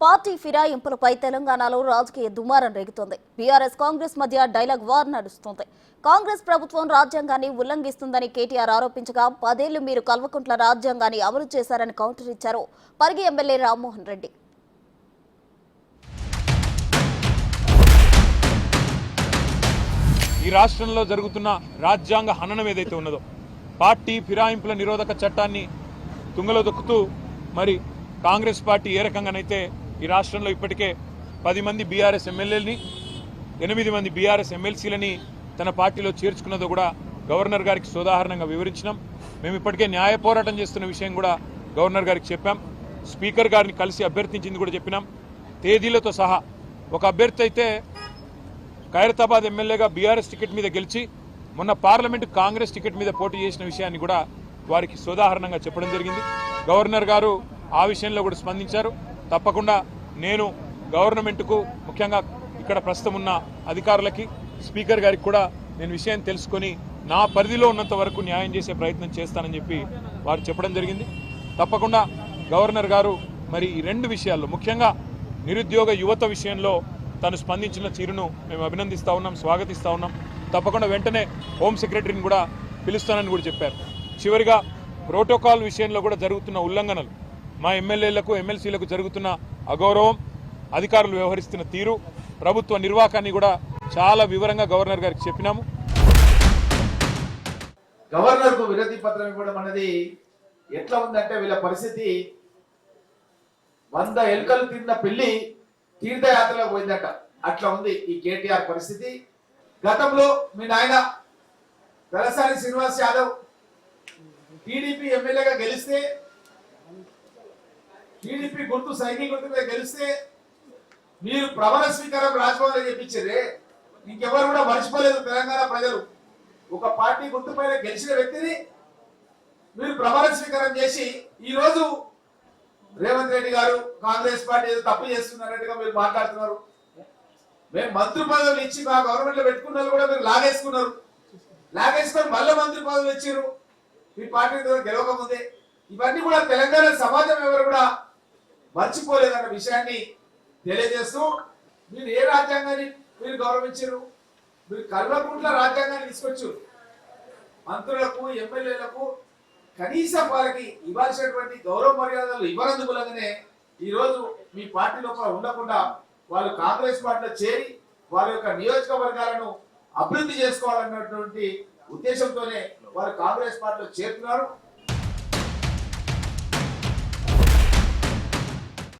Party ఫిరాయింపులపై తెలంగాణలో రాజకీయ దుమారం రేగుతోంది. బీఆర్ఎస్ కాంగ్రెస్ మధ్య డైలాగ్ వార్ నడుస్తోంది. కాంగ్రెస్ ప్రభుత్వం రాజ్యాంగాన్ని ఉల్లంఘిస్తుందని కేటీఆర్ ఆరోపించగా 10 ఏళ్లు మీరు కల్వకుంట్ల రాజ్యాంగాన్ని అమలు చేశారని కౌంటర్ ఇచ్చారు పరిగి ఎమ్మెల్యే రామ్మోహన్ రెడ్డి. ఈ రాష్ట్రంలో జరుగుతున్న రాజ్యాంగ హననం ఏదైతే ఉన్నదో, పార్టీ ఫిరాయింపుల నిరోధక చట్టాన్ని తుంగలో దొక్కుతూ మరి కాంగ్రెస్ పార్టీ ఏ రకంగానైతే ఈ రాష్ట్రంలో ఇప్పటికే 10 మంది బీఆర్ఎస్ ఎమ్మెల్యేలని 8 మంది బీఆర్ఎస్ ఎమ్మెల్సీలని తన పార్టీలో చేర్చుకున్నదో కూడా గవర్నర్ గారికి సోదాహరణంగా వివరించినాం. మేము ఇప్పటికే న్యాయ పోరాటం చేస్తున్న విషయం కూడా గవర్నర్ గారికి చెప్పాం. స్పీకర్ గారిని కలిసి అభ్యర్థించింది కూడా చెప్పినాం. తేదీలతో సహా ఒక అభ్యర్థి అయితే ఖైరతాబాద్ ఎమ్మెల్యేగా బీఆర్ఎస్ టికెట్ మీద గెలిచి మొన్న పార్లమెంటు కాంగ్రెస్ టికెట్ మీద పోటీ చేసిన విషయాన్ని కూడా వారికి సోదాహరణంగా చెప్పడం జరిగింది. గవర్నర్ గారు ఆ విషయంలో కూడా స్పందించారు. తప్పకుండా నేను గవర్నమెంట్కు, ముఖ్యంగా ఇక్కడ ప్రస్తుతం ఉన్న అధికారులకి, స్పీకర్ గారికి కూడా నేను విషయం తెలుసుకొని నా పరిధిలో ఉన్నంత వరకు న్యాయం చేసే ప్రయత్నం చేస్తానని చెప్పి వారు చెప్పడం జరిగింది. తప్పకుండా గవర్నర్ గారు మరి ఈ 2 విషయాల్లో, ముఖ్యంగా నిరుద్యోగ యువత విషయంలో తను స్పందించిన తీరును మేము అభినందిస్తూ ఉన్నాం, స్వాగతిస్తూ ఉన్నాం. తప్పకుండా వెంటనే హోమ్ సెక్రటరీని కూడా పిలుస్తానని కూడా చెప్పారు. చివరిగా ప్రోటోకాల్ విషయంలో కూడా జరుగుతున్న ఉల్లంఘనలు, మా ఎమ్మెల్యేలకు ఎమ్మెల్సీలకు జరుగుతున్న అగౌరవం, అధికారులు వ్యవహరిస్తున్న తీరు, ప్రభుత్వ నిర్వాహకాన్ని కూడా చాలా వివరంగా గవర్నర్ గారికి చెప్పినాము. గవర్నర్ కు వినతి పత్రం ఇవ్వడం అనేది ఎట్లా ఉందంటే, వీళ్ళ పరిస్థితి 100 ఎలుకలు తిన్న పిల్లి తీర్థయాత్రలో పోయిందట. అట్లా ఉంది ఈ కేటీఆర్ పరిస్థితి. గతంలో మీ నాయన తలసాని శ్రీనివాస్ యాదవ్ టీడీపీ ఎమ్మెల్యేగా గెలిస్తే, టీడీపీ గుర్తు సైకిల్ గుర్తు మీద గెలిస్తే మీరు ప్రమాణ స్వీకారం రాజ్భవన్లో చెప్పించారే. ఇంకెవరు కూడా మర్చిపోలేదు తెలంగాణ ప్రజలు. ఒక పార్టీ గుర్తు పైన గెలిచిన వ్యక్తిని మీరు ప్రమాణ స్వీకారం చేసి ఈ రోజు రేవంత్ రెడ్డి గారు కాంగ్రెస్ పార్టీ ఏదో తప్పు చేస్తున్నారట్టుగా మీరు మాట్లాడుతున్నారు. మేము మంత్రి పదవులు ఇచ్చి మా గవర్నమెంట్ లో పెట్టుకున్నారు కూడా మీరు లాగేసుకున్నారు. లాగేసుకొని మళ్ళీ మంత్రి పదవులు ఇచ్చారు మీ పార్టీ గెలవకముందే. ఇవన్నీ కూడా తెలంగాణ సమాజం ఎవరు కూడా మర్చిపోలేదన్న విషయాన్ని తెలియజేస్తూ, మీరు ఏ రాజ్యాంగాన్ని మీరు గౌరవించారు? మీరు కల్వకుంట్ల రాజ్యాంగాన్ని తీసుకొచ్చారు. మంత్రులకు, ఎమ్మెల్యేలకు కనీసం వారికి ఇవ్వాల్సినటువంటి గౌరవ మర్యాదలు ఇవ్వనందుకులనే ఈ రోజు మీ పార్టీ లోపల ఉండకుండా వాళ్ళు కాంగ్రెస్ పార్టీలో చేరి వారి యొక్క నియోజకవర్గాలను అభివృద్ధి చేసుకోవాలన్నటువంటి ఉద్దేశంతోనే వారు కాంగ్రెస్ పార్టీలో చేరుతున్నారు.